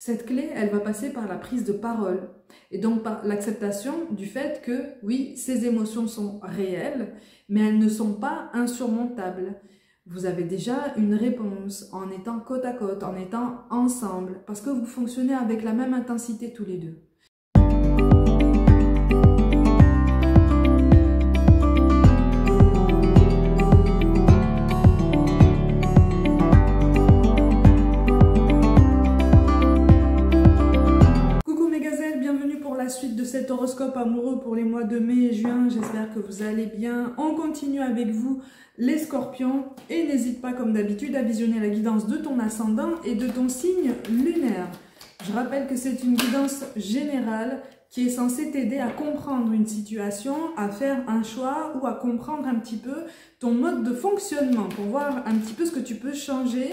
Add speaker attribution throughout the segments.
Speaker 1: Cette clé, elle va passer par la prise de parole et donc par l'acceptation du fait que, oui, ces émotions sont réelles, mais elles ne sont pas insurmontables. Vous avez déjà une réponse en étant côte à côte, en étant ensemble, parce que vous fonctionnez avec la même intensité tous les deux. Suite de cet horoscope amoureux pour les mois de mai et juin, j'espère que vous allez bien. On continue avec vous les scorpions et n'hésite pas comme d'habitude à visionner la guidance de ton ascendant et de ton signe lunaire. Je rappelle que c'est une guidance générale qui est censée t'aider à comprendre une situation, à faire un choix ou à comprendre un petit peu ton mode de fonctionnement pour voir un petit peu ce que tu peux changer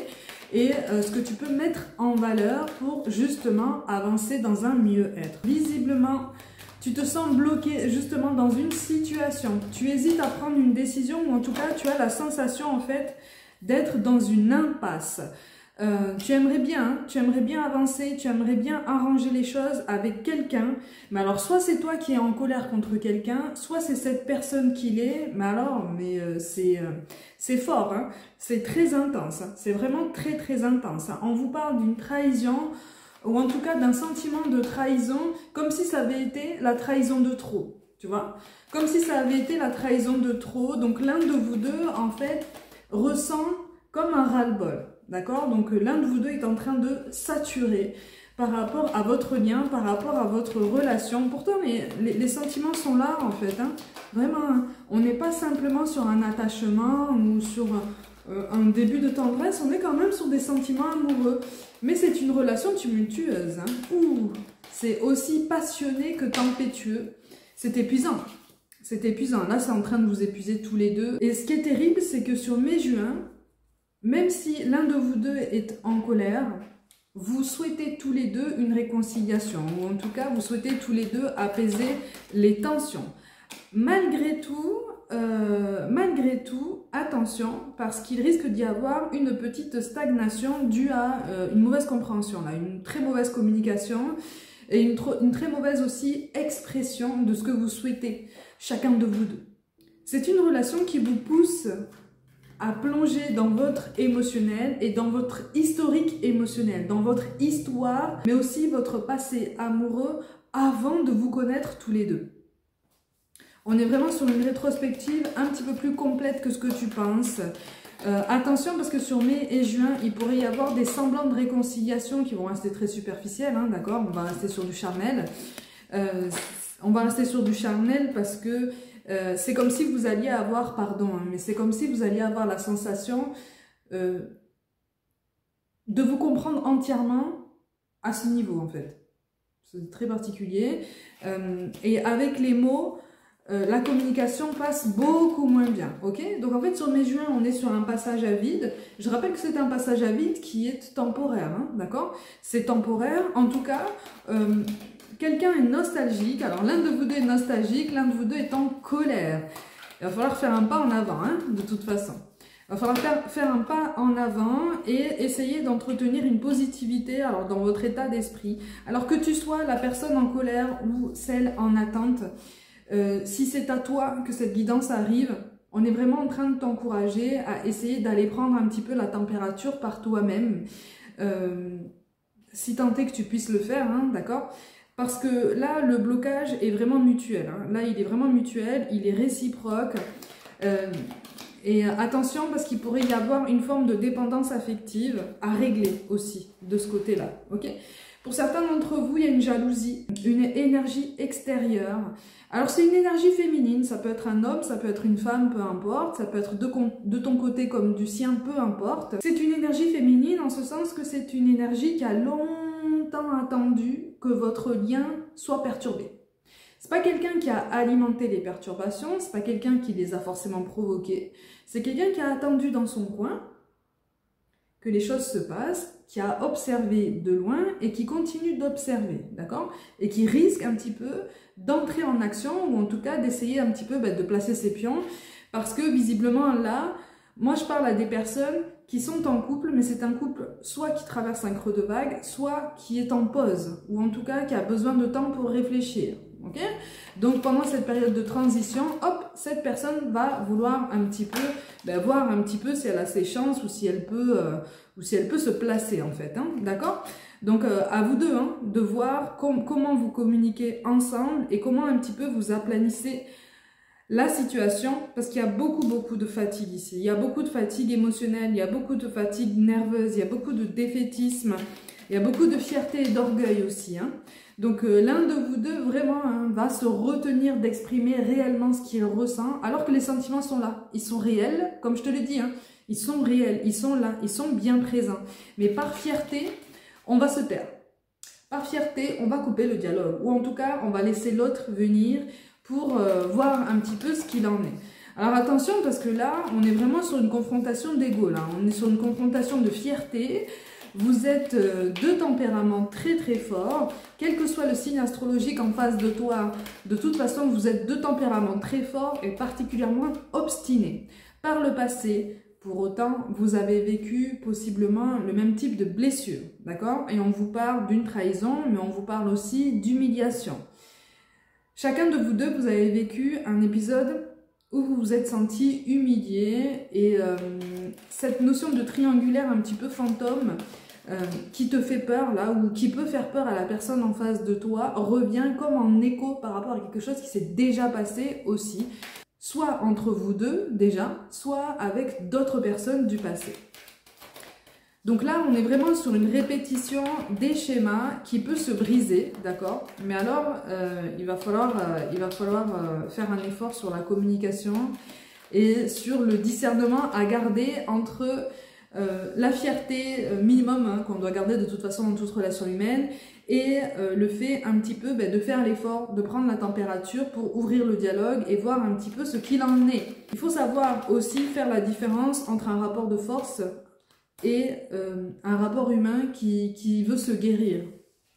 Speaker 1: et ce que tu peux mettre en valeur pour justement avancer dans un mieux-être. Visiblement, tu te sens bloqué justement dans une situation. Tu hésites à prendre une décision ou en tout cas, tu as la sensation en fait d'être dans une impasse. Tu aimerais bien avancer, tu aimerais bien arranger les choses avec quelqu'un, mais alors soit c'est toi qui es en colère contre quelqu'un, soit c'est cette personne qui l'est, c'est fort, hein, c'est très intense, hein, c'est vraiment très très intense. Hein. On vous parle d'une trahison, ou en tout cas d'un sentiment de trahison, comme si ça avait été la trahison de trop, tu vois, comme si ça avait été la trahison de trop, donc l'un de vous deux en fait ressent comme un ras-le-bol. D'accord? Donc l'un de vous deux est en train de saturer par rapport à votre lien, par rapport à votre relation. Pourtant, les sentiments sont là en fait. Hein. Vraiment, hein. On n'est pas simplement sur un attachement ou sur un début de tendresse, on est quand même sur des sentiments amoureux. Mais c'est une relation tumultueuse. Hein. Ouh, c'est aussi passionné que tempétueux. C'est épuisant. C'est épuisant. Là, c'est en train de vous épuiser tous les deux. Et ce qui est terrible, c'est que sur mai-juin, même si l'un de vous deux est en colère, vous souhaitez tous les deux une réconciliation, ou en tout cas, vous souhaitez tous les deux apaiser les tensions. Malgré tout, attention, parce qu'il risque d'y avoir une petite stagnation due à une mauvaise compréhension, là, une très mauvaise communication et une très mauvaise aussi expression de ce que vous souhaitez, chacun de vous deux. C'est une relation qui vous pousse à plonger dans votre émotionnel et dans votre historique émotionnel, dans votre histoire, mais aussi votre passé amoureux avant de vous connaître tous les deux. On est vraiment sur une rétrospective un petit peu plus complète que ce que tu penses. Attention parce que sur mai et juin, il pourrait y avoir des semblants de réconciliation qui vont rester très superficiels, hein, d'accord? On va rester sur du charnel. On va rester sur du charnel parce que c'est comme si vous alliez avoir, pardon, hein, mais c'est comme si vous alliez avoir la sensation de vous comprendre entièrement à ce niveau, en fait. C'est très particulier. Et avec les mots, la communication passe beaucoup moins bien, ok? Donc en fait, sur mai-juin, on est sur un passage à vide. Je rappelle que c'est un passage à vide qui est temporaire, hein, d'accord? C'est temporaire, en tout cas... quelqu'un est nostalgique, alors l'un de vous deux est nostalgique, l'un de vous deux est en colère. Il va falloir faire un pas en avant, hein, de toute façon. Il va falloir faire un pas en avant et essayer d'entretenir une positivité alors dans votre état d'esprit. Alors que tu sois la personne en colère ou celle en attente, si c'est à toi que cette guidance arrive, on est vraiment en train de t'encourager à essayer d'aller prendre un petit peu la température par toi-même. Si tant est que tu puisses le faire, hein, d'accord ? Parce que là, le blocage est vraiment mutuel. Hein. Là, il est vraiment mutuel, il est réciproque. Et attention, parce qu'il pourrait y avoir une forme de dépendance affective à régler aussi de ce côté-là. Okay ? Pour certains d'entre vous, il y a une jalousie, une énergie extérieure. Alors, c'est une énergie féminine. Ça peut être un homme, ça peut être une femme, peu importe. Ça peut être de ton côté comme du sien, peu importe. C'est une énergie féminine en ce sens que c'est une énergie qui a longtemps attendu que votre lien soit perturbé. C'est pas quelqu'un qui a alimenté les perturbations, c'est pas quelqu'un qui les a forcément provoquées, c'est quelqu'un qui a attendu dans son coin que les choses se passent, qui a observé de loin et qui continue d'observer, d'accord? Et qui risque un petit peu d'entrer en action ou en tout cas d'essayer un petit peu de placer ses pions parce que visiblement là, moi je parle à des personnes qui sont en couple, mais c'est un couple soit qui traverse un creux de vague, soit qui est en pause, ou en tout cas qui a besoin de temps pour réfléchir. Okay, donc pendant cette période de transition, hop, cette personne va vouloir un petit peu, voir un petit peu si elle a ses chances ou si elle peut se placer en fait, hein, d'accord? Donc à vous deux hein, de voir comment vous communiquez ensemble et comment un petit peu vous aplanissez la situation, parce qu'il y a beaucoup de fatigue ici. Il y a beaucoup de fatigue émotionnelle, il y a beaucoup de fatigue nerveuse, il y a beaucoup de défaitisme, il y a beaucoup de fierté et d'orgueil aussi, hein. Donc l'un de vous deux vraiment hein, va se retenir d'exprimer réellement ce qu'il ressent, alors que les sentiments sont là, ils sont réels, comme je te l'ai dit, hein, ils sont réels, ils sont là, ils sont bien présents. Mais par fierté, on va se taire. Par fierté, on va couper le dialogue, ou en tout cas, on va laisser l'autre venir pour voir un petit peu ce qu'il en est. Alors attention, parce que là, on est vraiment sur une confrontation d'ego, là, on est sur une confrontation de fierté. Vous êtes deux tempéraments très forts, quel que soit le signe astrologique en face de toi, de toute façon vous êtes deux tempéraments très forts et particulièrement obstinés. Par le passé, pour autant, vous avez vécu possiblement le même type de blessure, d'accord? Et on vous parle d'une trahison, mais on vous parle aussi d'humiliation. Chacun de vous deux, vous avez vécu un épisode où vous vous êtes senti humilié et cette notion de triangulaire un petit peu fantôme qui te fait peur là ou qui peut faire peur à la personne en face de toi revient comme en écho par rapport à quelque chose qui s'est déjà passé aussi, soit entre vous deux déjà, soit avec d'autres personnes du passé. Donc là, on est vraiment sur une répétition des schémas qui peut se briser, d'accord? Mais alors, il va falloir faire un effort sur la communication et sur le discernement à garder entre la fierté minimum hein, qu'on doit garder de toute façon dans toute relation humaine et le fait un petit peu de faire l'effort, de prendre la température pour ouvrir le dialogue et voir un petit peu ce qu'il en est. Il faut savoir aussi faire la différence entre un rapport de force et un rapport humain qui veut se guérir,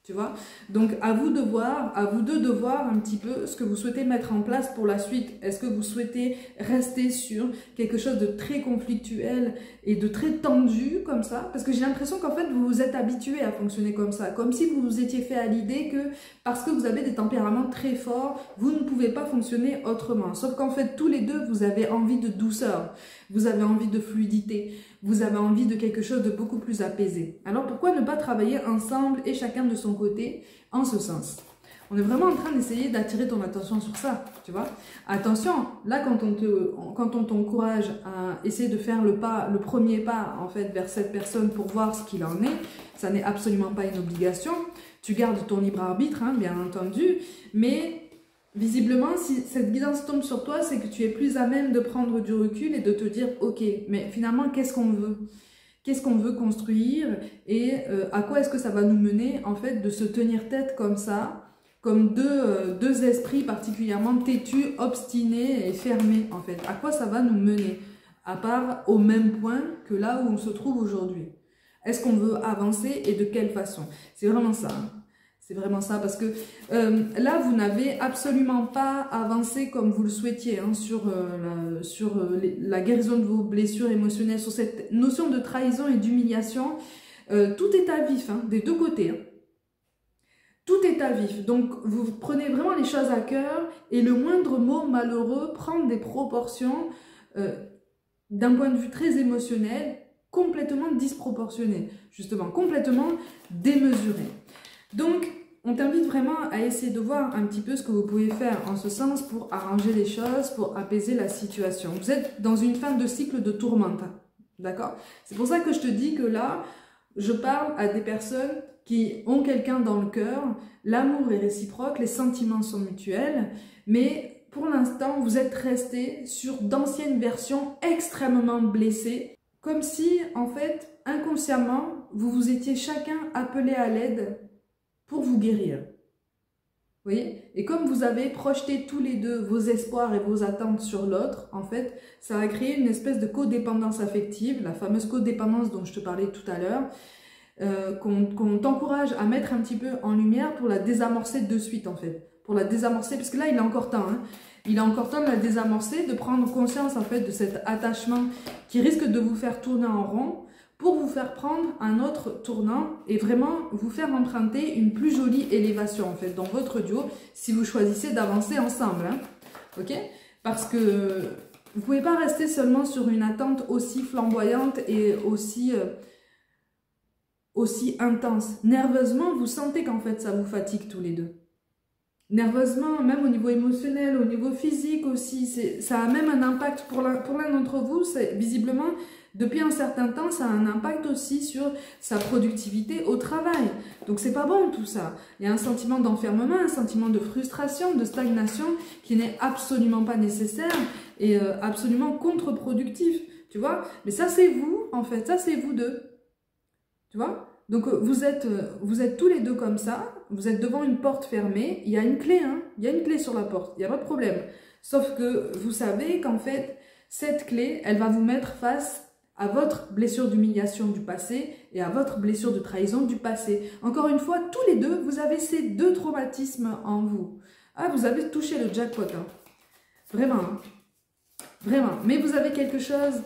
Speaker 1: tu vois. Donc à vous deux de voir un petit peu ce que vous souhaitez mettre en place pour la suite. Est-ce que vous souhaitez rester sur quelque chose de très conflictuel et de très tendu comme ça? Parce que j'ai l'impression qu'en fait vous vous êtes habitué à fonctionner comme ça, comme si vous vous étiez fait à l'idée que parce que vous avez des tempéraments très forts, vous ne pouvez pas fonctionner autrement. Sauf qu'en fait tous les deux vous avez envie de douceur, vous avez envie de fluidité, vous avez envie de quelque chose de beaucoup plus apaisé. Alors pourquoi ne pas travailler ensemble et chacun de son côté en ce sens? On est vraiment en train d'essayer d'attirer ton attention sur ça, tu vois. Attention, là quand on t'encourage à essayer de faire le premier pas en fait vers cette personne pour voir ce qu'il en est, ça n'est absolument pas une obligation. Tu gardes ton libre arbitre, hein, bien entendu, mais visiblement, si cette guidance tombe sur toi, c'est que tu es plus à même de prendre du recul et de te dire « Ok, mais finalement, qu'est-ce qu'on veut ? Qu'est-ce qu'on veut construire et à quoi est-ce que ça va nous mener en fait de se tenir tête comme ça, comme deux esprits particulièrement têtus, obstinés et fermés en fait. À quoi ça va nous mener? À part au même point que là où on se trouve aujourd'hui. Est-ce qu'on veut avancer et de quelle façon? C'est vraiment ça. Hein. C'est vraiment ça, parce que là, vous n'avez absolument pas avancé comme vous le souhaitiez hein, sur la guérison de vos blessures émotionnelles, sur cette notion de trahison et d'humiliation. Tout est à vif, hein, des deux côtés. Hein. Tout est à vif. Donc, vous prenez vraiment les choses à cœur et le moindre mot malheureux prend des proportions d'un point de vue très émotionnel, complètement disproportionnées, justement, complètement démesurées. Donc, on t'invite vraiment à essayer de voir un petit peu ce que vous pouvez faire en ce sens pour arranger les choses, pour apaiser la situation. Vous êtes dans une fin de cycle de tourmente, d'accord? C'est pour ça que je te dis que là, je parle à des personnes qui ont quelqu'un dans le cœur, l'amour est réciproque, les sentiments sont mutuels, mais pour l'instant, vous êtes restés sur d'anciennes versions extrêmement blessées, comme si, en fait, inconsciemment, vous vous étiez chacun appelé à l'aide pour vous guérir. Vous voyez? Et comme vous avez projeté tous les deux vos espoirs et vos attentes sur l'autre, en fait, ça a créé une espèce de codépendance affective, la fameuse codépendance dont je te parlais tout à l'heure, qu'on t'encourage à mettre un petit peu en lumière pour la désamorcer de suite, en fait. pour la désamorcer, parce que là, il est encore temps, hein. Il est encore temps de la désamorcer, de prendre conscience en fait de cet attachement qui risque de vous faire tourner en rond pour vous faire prendre un autre tournant et vraiment vous faire emprunter une plus jolie élévation en fait dans votre duo si vous choisissez d'avancer ensemble, hein. Ok? Parce que vous ne pouvez pas rester seulement sur une attente aussi flamboyante et aussi intense. Nerveusement, vous sentez qu'en fait ça vous fatigue tous les deux. Nerveusement, même au niveau émotionnel, au niveau physique aussi, ça a même un impact pour l'un d'entre vous, visiblement, depuis un certain temps, ça a un impact aussi sur sa productivité au travail. Donc c'est pas bon tout ça. Il y a un sentiment d'enfermement, un sentiment de frustration, de stagnation qui n'est absolument pas nécessaire et absolument contre-productif, tu vois. Mais ça c'est vous, en fait, ça c'est vous deux, tu vois. Donc vous êtes tous les deux comme ça, vous êtes devant une porte fermée, il y a une clé, hein, il y a une clé sur la porte, il n'y a pas de problème. Sauf que vous savez qu'en fait, cette clé, elle va vous mettre face à votre blessure d'humiliation du passé et à votre blessure de trahison du passé. Encore une fois, tous les deux, vous avez ces deux traumatismes en vous. Ah, vous avez touché le jackpot, hein. Vraiment, hein. Vraiment. Mais vous avez quelque chose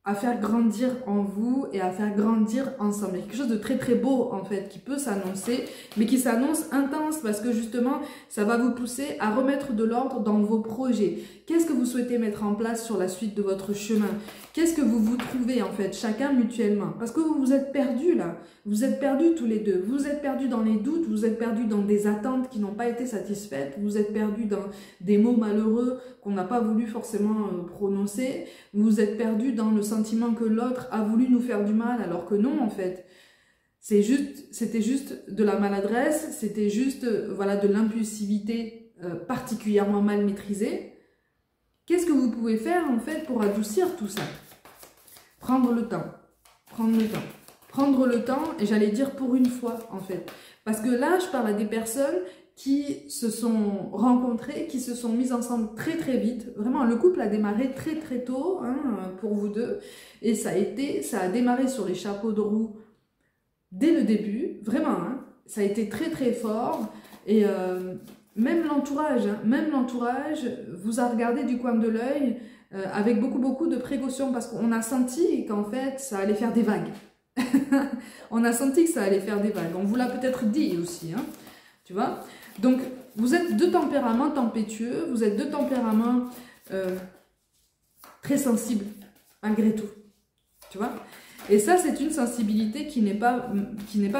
Speaker 1: à faire grandir en vous et à faire grandir ensemble. Il y a quelque chose de très très beau en fait qui peut s'annoncer, mais qui s'annonce intense parce que justement ça va vous pousser à remettre de l'ordre dans vos projets. Qu'est-ce que vous souhaitez mettre en place sur la suite de votre chemin? Qu'est-ce que vous vous trouvez en fait, chacun mutuellement? Parce que vous vous êtes perdus là, vous êtes perdus tous les deux, vous êtes perdus dans les doutes, vous êtes perdus dans des attentes qui n'ont pas été satisfaites, vous êtes perdus dans des mots malheureux qu'on n'a pas voulu forcément prononcer, vous êtes perdus dans le sentiment que l'autre a voulu nous faire du mal alors que non en fait. C'était juste de la maladresse, c'était juste voilà, de l'impulsivité particulièrement mal maîtrisée. Qu'est-ce que vous pouvez faire en fait pour adoucir tout ça? Prendre le temps, prendre le temps. Prendre le temps, et j'allais dire pour une fois en fait. Parce que là, je parle à des personnes qui se sont rencontrées, qui se sont mises ensemble très très vite. Vraiment, le couple a démarré très très tôt hein, pour vous deux. Et ça a démarré sur les chapeaux de roue dès le début. Vraiment, hein, ça a été très très fort. Et même l'entourage vous a regardé du coin de l'œil avec beaucoup de précautions parce qu'on a senti qu'en fait, ça allait faire des vagues. On a senti que ça allait faire des vagues. On vous l'a peut-être dit aussi, hein, tu vois. Donc, vous êtes deux tempéraments tempétueux, vous êtes deux tempéraments très sensibles, malgré tout, tu vois. Et ça, c'est une sensibilité qui n'est pas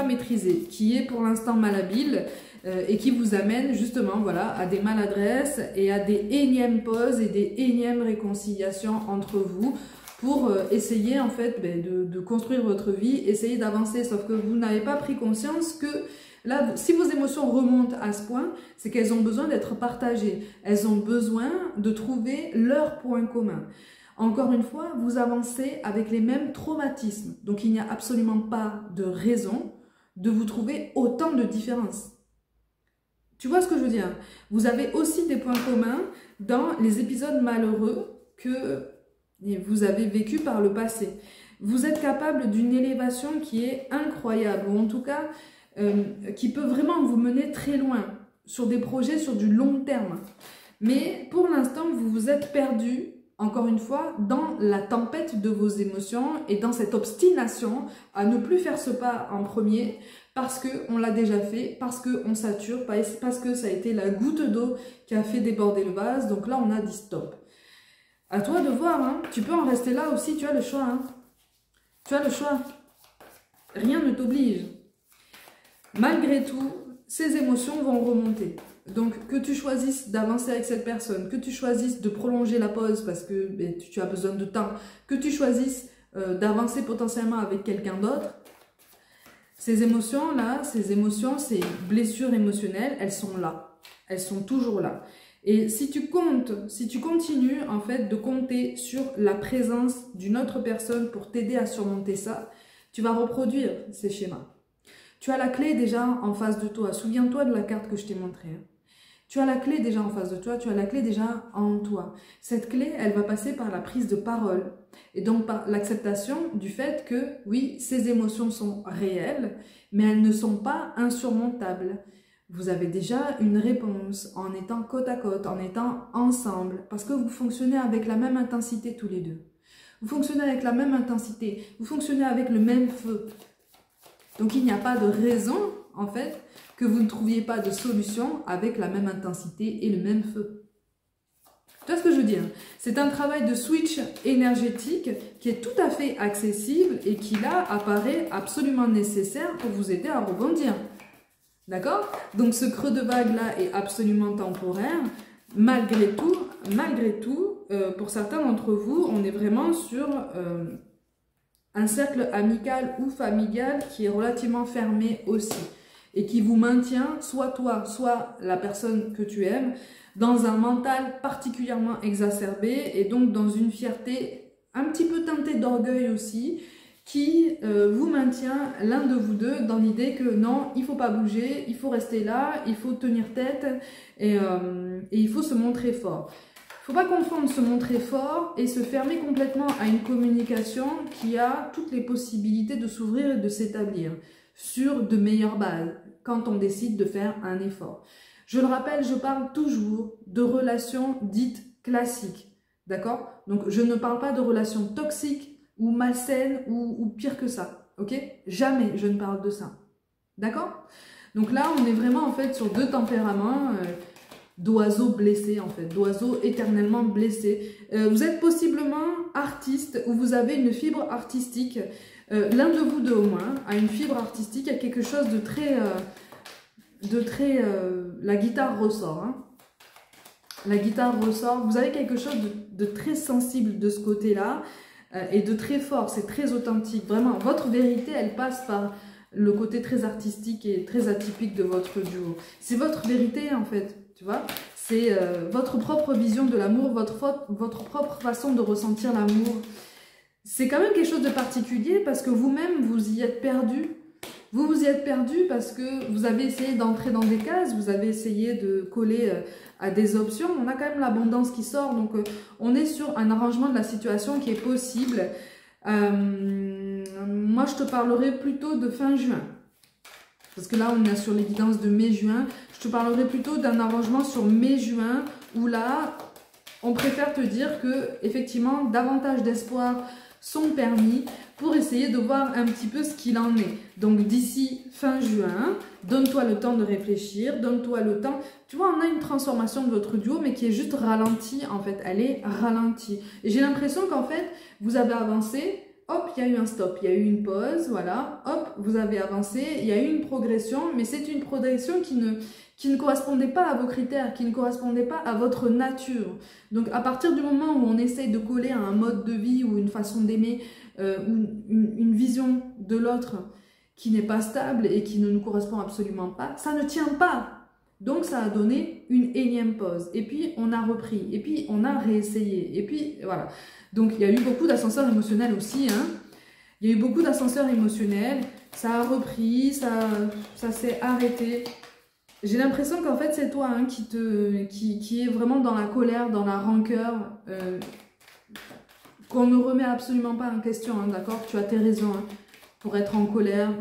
Speaker 1: maîtrisée, qui est pour l'instant malhabile et qui vous amène justement, voilà, à des maladresses et à des énièmes pauses et des énièmes réconciliations entre vous, pour essayer en fait de construire votre vie, essayer d'avancer, sauf que vous n'avez pas pris conscience que là, si vos émotions remontent à ce point, c'est qu'elles ont besoin d'être partagées, elles ont besoin de trouver leur point commun. Encore une fois, vous avancez avec les mêmes traumatismes, donc il n'y a absolument pas de raison de vous trouver autant de différences. Tu vois ce que je veux dire? Vous avez aussi des points communs dans les épisodes malheureux que vous avez vécu par le passé. Vous êtes capable d'une élévation qui est incroyable, ou en tout cas qui peut vraiment vous mener très loin sur des projets sur du long terme. Mais pour l'instant, vous vous êtes perdu, encore une fois, dans la tempête de vos émotions et dans cette obstination à ne plus faire ce pas en premier parce qu'on l'a déjà fait, parce qu'on sature, parce que ça a été la goutte d'eau qui a fait déborder le vase. Donc là, on a dit stop. À toi de voir, hein. Tu peux en rester là aussi, tu as le choix. Hein. Tu as le choix. Rien ne t'oblige. Malgré tout, ces émotions vont remonter. Donc, que tu choisisses d'avancer avec cette personne, que tu choisisses de prolonger la pause parce que tu as besoin de temps, que tu choisisses d'avancer potentiellement avec quelqu'un d'autre, ces émotions-là, ces blessures émotionnelles, elles sont là. Elles sont toujours là. Et si tu continues en fait de compter sur la présence d'une autre personne pour t'aider à surmonter ça, tu vas reproduire ces schémas. Tu as la clé déjà en face de toi. Souviens-toi de la carte que je t'ai montrée. Hein. Tu as la clé déjà en face de toi, tu as la clé déjà en toi. Cette clé, elle va passer par la prise de parole. Et donc par l'acceptation du fait que, oui, ces émotions sont réelles, mais elles ne sont pas insurmontables. vous avez déjà une réponse en étant côte à côte, en étant ensemble, parce que vous fonctionnez avec la même intensité tous les deux. Vous fonctionnez avec la même intensité, vous fonctionnez avec le même feu. Donc il n'y a pas de raison, en fait, que vous ne trouviez pas de solution avec la même intensité et le même feu. Tu vois ce que je veux dire? C'est un travail de switch énergétique qui est tout à fait accessible et qui là apparaît absolument nécessaire pour vous aider à rebondir. D'accord? Donc ce creux de vague là est absolument temporaire. Malgré tout, pour certains d'entre vous, on est vraiment sur un cercle amical ou familial qui est relativement fermé aussi et qui vous maintient, soit toi, soit la personne que tu aimes, dans un mental particulièrement exacerbé et donc dans une fierté un petit peu teintée d'orgueil aussi, qui vous maintient l'un de vous deux dans l'idée que non, il faut pas bouger, il faut rester là, il faut tenir tête et il faut se montrer fort. Il ne faut pas confondre se montrer fort et se fermer complètement à une communication qui a toutes les possibilités de s'ouvrir et de s'établir sur de meilleures bases quand on décide de faire un effort. Je le rappelle, je parle toujours de relations dites classiques, d'accord? Donc je ne parle pas de relations toxiques ou malsaines ou pire que ça, ok? Jamais je ne parle de ça, d'accord? Donc là, on est vraiment en fait sur deux tempéraments d'oiseaux blessés en fait, d'oiseaux éternellement blessés. Vous êtes possiblement artiste ou vous avez une fibre artistique. L'un de vous deux au moins a une fibre artistique, il y a quelque chose de très... la guitare ressort. Hein. La guitare ressort. Vous avez quelque chose de très sensible de ce côté-là et de très fort. C'est très authentique. Vraiment, votre vérité, elle passe par le côté très artistique et très atypique de votre duo. C'est votre vérité en fait. Tu vois, c'est votre propre vision de l'amour, votre propre façon de ressentir l'amour. C'est quand même quelque chose de particulier parce que vous-même, vous y êtes perdu. Vous vous y êtes perdu parce que vous avez essayé d'entrer dans des cases, vous avez essayé de coller à des options. On a quand même l'abondance qui sort, donc on est sur un arrangement de la situation qui est possible. Moi, je te parlerai plutôt de fin juin. Parce que là, on est sur les guidances de mai-juin. Je te parlerai plutôt d'un arrangement sur mai-juin où là, on préfère te dire que effectivement, davantage d'espoir sont permis pour essayer de voir un petit peu ce qu'il en est. Donc d'ici fin juin, donne-toi le temps de réfléchir, donne-toi le temps. Tu vois, on a une transformation de votre duo, mais qui est juste ralentie en fait. Elle est ralentie. Et j'ai l'impression qu'en fait, vous avez avancé. Hop, il y a eu un stop, il y a eu une pause, voilà, hop, vous avez avancé, il y a eu une progression, mais c'est une progression qui ne correspondait pas à vos critères, qui ne correspondait pas à votre nature. Donc à partir du moment où on essaye de coller à un mode de vie ou une façon d'aimer, ou une vision de l'autre qui n'est pas stable et qui ne nous correspond absolument pas, ça ne tient pas. Donc ça a donné une énième pause, et puis on a repris, et puis on a réessayé, et puis voilà. Donc il y a eu beaucoup d'ascenseurs émotionnels aussi, hein. Il y a eu beaucoup d'ascenseurs émotionnels, ça a repris, ça s'est arrêté. J'ai l'impression qu'en fait c'est toi hein, qui est vraiment dans la colère, dans la rancœur, qu'on ne remet absolument pas en question, hein, d'accord? Tu as tes raisons hein, pour être en colère,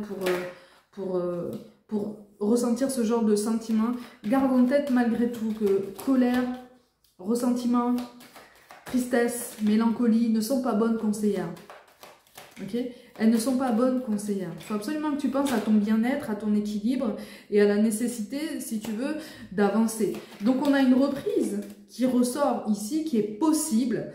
Speaker 1: pour ressentir ce genre de sentiment. Garde en tête malgré tout que colère, ressentiment, tristesse, mélancolie ne sont pas bonnes conseillères. Ok? Elles ne sont pas bonnes conseillères. Il faut absolument que tu penses à ton bien-être, à ton équilibre et à la nécessité, si tu veux, d'avancer. Donc on a une reprise qui ressort ici, qui est possible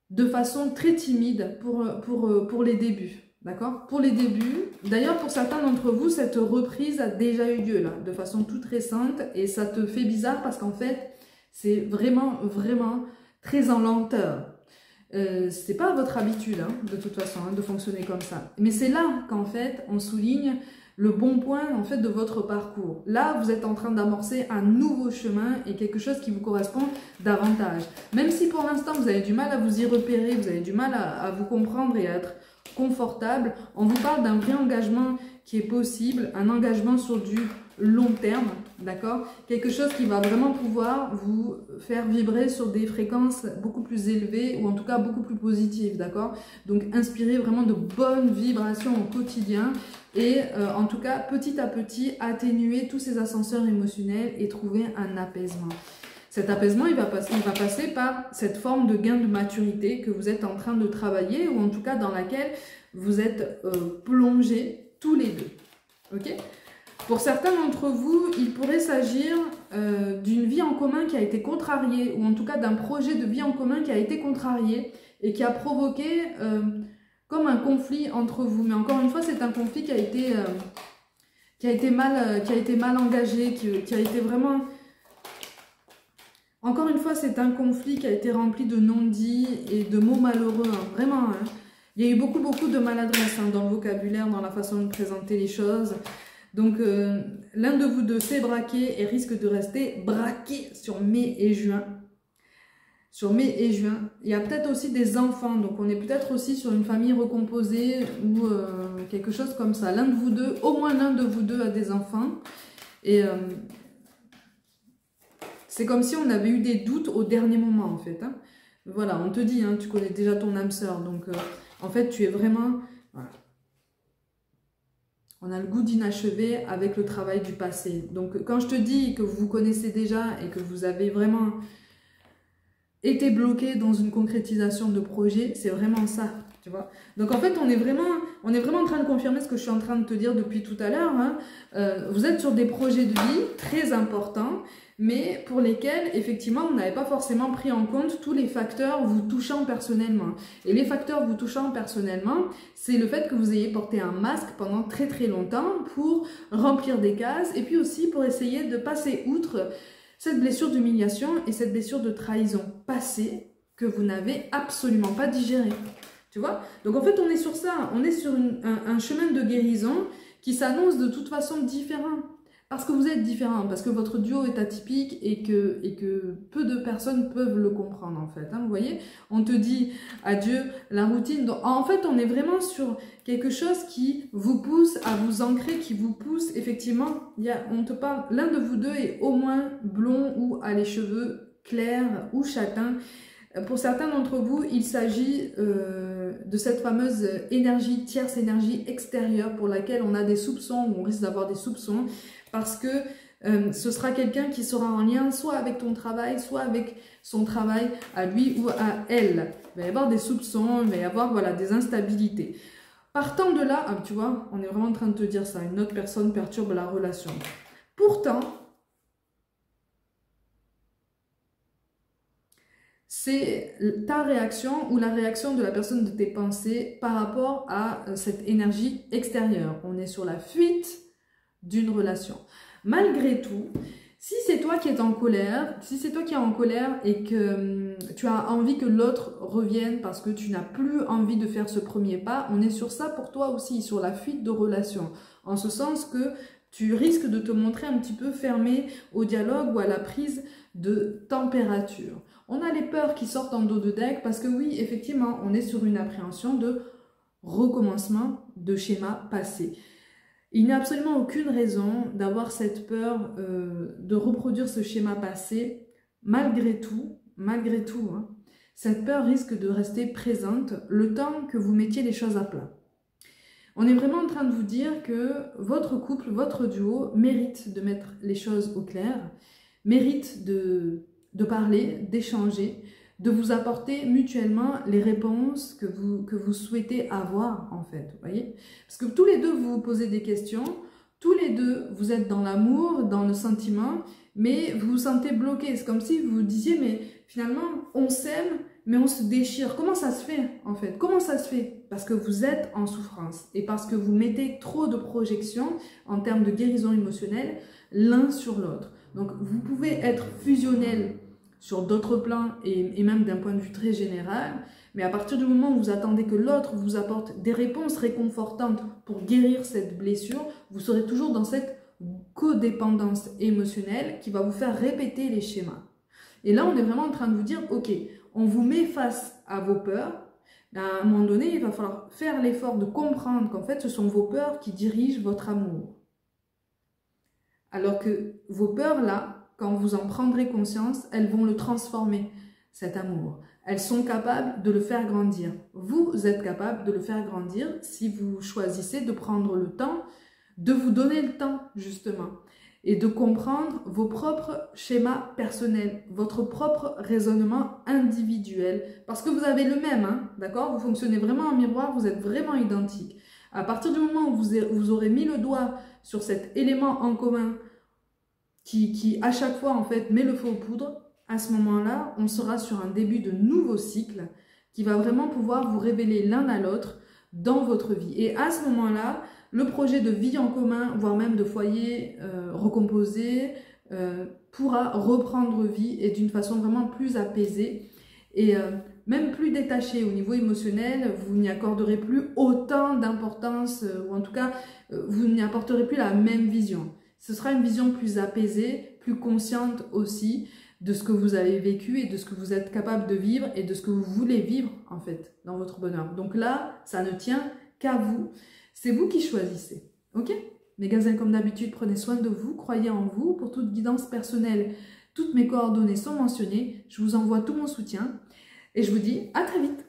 Speaker 1: de façon très timide pour les débuts. D'accord? Pour les débuts. D'ailleurs, pour certains d'entre vous, cette reprise a déjà eu lieu là, de façon toute récente et ça te fait bizarre parce qu'en fait, c'est vraiment, vraiment très en lenteur. C'est pas votre habitude, hein, de toute façon, hein, de fonctionner comme ça. Mais c'est là qu'en fait, on souligne le bon point en fait de votre parcours. Là, vous êtes en train d'amorcer un nouveau chemin et quelque chose qui vous correspond davantage. Même si pour l'instant, vous avez du mal à vous y repérer, vous avez du mal à vous comprendre et à être confortable, on vous parle d'un vrai engagement qui est possible, un engagement sur du long terme, d'accord? Quelque chose qui va vraiment pouvoir vous faire vibrer sur des fréquences beaucoup plus élevées ou en tout cas beaucoup plus positives, d'accord? Donc inspirez vraiment de bonnes vibrations au quotidien et en tout cas petit à petit atténuer tous ces ascenseurs émotionnels et trouver un apaisement. Cet apaisement, il va passer par cette forme de gain de maturité que vous êtes en train de travailler, ou en tout cas dans laquelle vous êtes plongés tous les deux. Ok ? Pour certains d'entre vous, il pourrait s'agir d'une vie en commun qui a été contrariée, ou en tout cas d'un projet de vie en commun qui a été contrarié et qui a provoqué comme un conflit entre vous. Mais encore une fois, c'est un conflit qui a été mal engagé, qui a été vraiment... Encore une fois, c'est un conflit qui a été rempli de non-dits et de mots malheureux, hein, vraiment. Hein. Il y a eu beaucoup de maladresse hein, dans le vocabulaire, dans la façon de présenter les choses. Donc, l'un de vous deux s'est braqué et risque de rester braqué sur mai et juin. Sur mai et juin. Il y a peut-être aussi des enfants, donc on est peut-être aussi sur une famille recomposée ou quelque chose comme ça. L'un de vous deux, au moins l'un de vous deux a des enfants. Et... c'est comme si on avait eu des doutes au dernier moment, en fait. Hein. Voilà, on te dit, hein, tu connais déjà ton âme sœur. Donc, en fait, tu es vraiment... Voilà. On a le goût d'inachevé avec le travail du passé. Donc, quand je te dis que vous vous connaissez déjà et que vous avez vraiment été bloqué dans une concrétisation de projet, c'est vraiment ça, tu vois. Donc, en fait, on est vraiment en train de confirmer ce que je suis en train de te dire depuis tout à l'heure. Hein. Vous êtes sur des projets de vie très importants, mais pour lesquels, effectivement, vous n'avez pas forcément pris en compte tous les facteurs vous touchant personnellement. Et les facteurs vous touchant personnellement, c'est le fait que vous ayez porté un masque pendant très longtemps pour remplir des cases, et puis aussi pour essayer de passer outre cette blessure d'humiliation et cette blessure de trahison passée que vous n'avez absolument pas digérée. Tu vois? Donc en fait, on est sur ça, on est sur un chemin de guérison qui s'annonce de toute façon différent. Parce que vous êtes différents, parce que votre duo est atypique et que peu de personnes peuvent le comprendre en fait. Hein, vous voyez, on te dit adieu la routine. Donc, en fait, on est vraiment sur quelque chose qui vous pousse à vous ancrer, qui vous pousse effectivement. On te parle, l'un de vous deux est au moins blond ou a les cheveux clairs ou châtains. Pour certains d'entre vous, il s'agit de cette fameuse énergie, tierce énergie extérieure pour laquelle on a des soupçons ou on risque d'avoir des soupçons. Parce que ce sera quelqu'un qui sera en lien soit avec ton travail, soit avec son travail à lui ou à elle. Il va y avoir des soupçons, il va y avoir voilà, des instabilités. Partant de là, tu vois, on est vraiment en train de te dire ça, une autre personne perturbe la relation. Pourtant, c'est ta réaction ou la réaction de la personne de tes pensées par rapport à cette énergie extérieure. On est sur la fuite d'une relation. Malgré tout, si c'est toi qui es en colère, si c'est toi qui es en colère et que tu as envie que l'autre revienne parce que tu n'as plus envie de faire ce premier pas, on est sur ça pour toi aussi, sur la fuite de relation. En ce sens que tu risques de te montrer un petit peu fermé au dialogue ou à la prise de température. On a les peurs qui sortent en dos de deck parce que oui, effectivement, on est sur une appréhension de recommencement de schéma passé. Il n'y a absolument aucune raison d'avoir cette peur de reproduire ce schéma passé. Malgré tout, hein, cette peur risque de rester présente le temps que vous mettiez les choses à plat. On est vraiment en train de vous dire que votre couple, votre duo mérite de mettre les choses au clair, mérite de parler, d'échanger, de vous apporter mutuellement les réponses que vous souhaitez avoir en fait, vous voyez? Parce que tous les deux vous vous posez des questions, tous les deux vous êtes dans l'amour, dans le sentiment, mais vous vous sentez bloqué. C'est comme si vous vous disiez, mais finalement on s'aime, mais on se déchire. Comment ça se fait en fait? Comment ça se fait? Parce que vous êtes en souffrance et parce que vous mettez trop de projections en termes de guérison émotionnelle l'un sur l'autre. Donc vous pouvez être fusionnel sur d'autres plans et même d'un point de vue très général, mais à partir du moment où vous attendez que l'autre vous apporte des réponses réconfortantes pour guérir cette blessure, vous serez toujours dans cette codépendance émotionnelle qui va vous faire répéter les schémas. Et là, on est vraiment en train de vous dire, ok, on vous met face à vos peurs, mais à un moment donné, il va falloir faire l'effort de comprendre qu'en fait, ce sont vos peurs qui dirigent votre amour. Alors que vos peurs là, quand vous en prendrez conscience, elles vont le transformer, cet amour. elles sont capables de le faire grandir. Vous êtes capable de le faire grandir si vous choisissez de prendre le temps, de vous donner le temps justement, et de comprendre vos propres schémas personnels, votre propre raisonnement individuel, parce que vous avez le même, hein, d'accord? Vous fonctionnez vraiment en miroir, vous êtes vraiment identiques. À partir du moment où vous aurez mis le doigt sur cet élément en commun qui à chaque fois en fait met le feu aux poudres, à ce moment-là, on sera sur un début de nouveau cycle qui va vraiment pouvoir vous révéler l'un à l'autre dans votre vie. Et à ce moment-là, le projet de vie en commun, voire même de foyer recomposé, pourra reprendre vie et d'une façon vraiment plus apaisée et même plus détachée au niveau émotionnel. Vous n'y accorderez plus autant d'importance, ou en tout cas, vous n'y apporterez plus la même vision. Ce sera une vision plus apaisée, plus consciente aussi de ce que vous avez vécu et de ce que vous êtes capable de vivre et de ce que vous voulez vivre en fait dans votre bonheur. Donc là, ça ne tient qu'à vous. C'est vous qui choisissez, ok? Mes gazelles, comme d'habitude, prenez soin de vous, croyez en vous. Pour toute guidance personnelle, toutes mes coordonnées sont mentionnées. Je vous envoie tout mon soutien et je vous dis à très vite.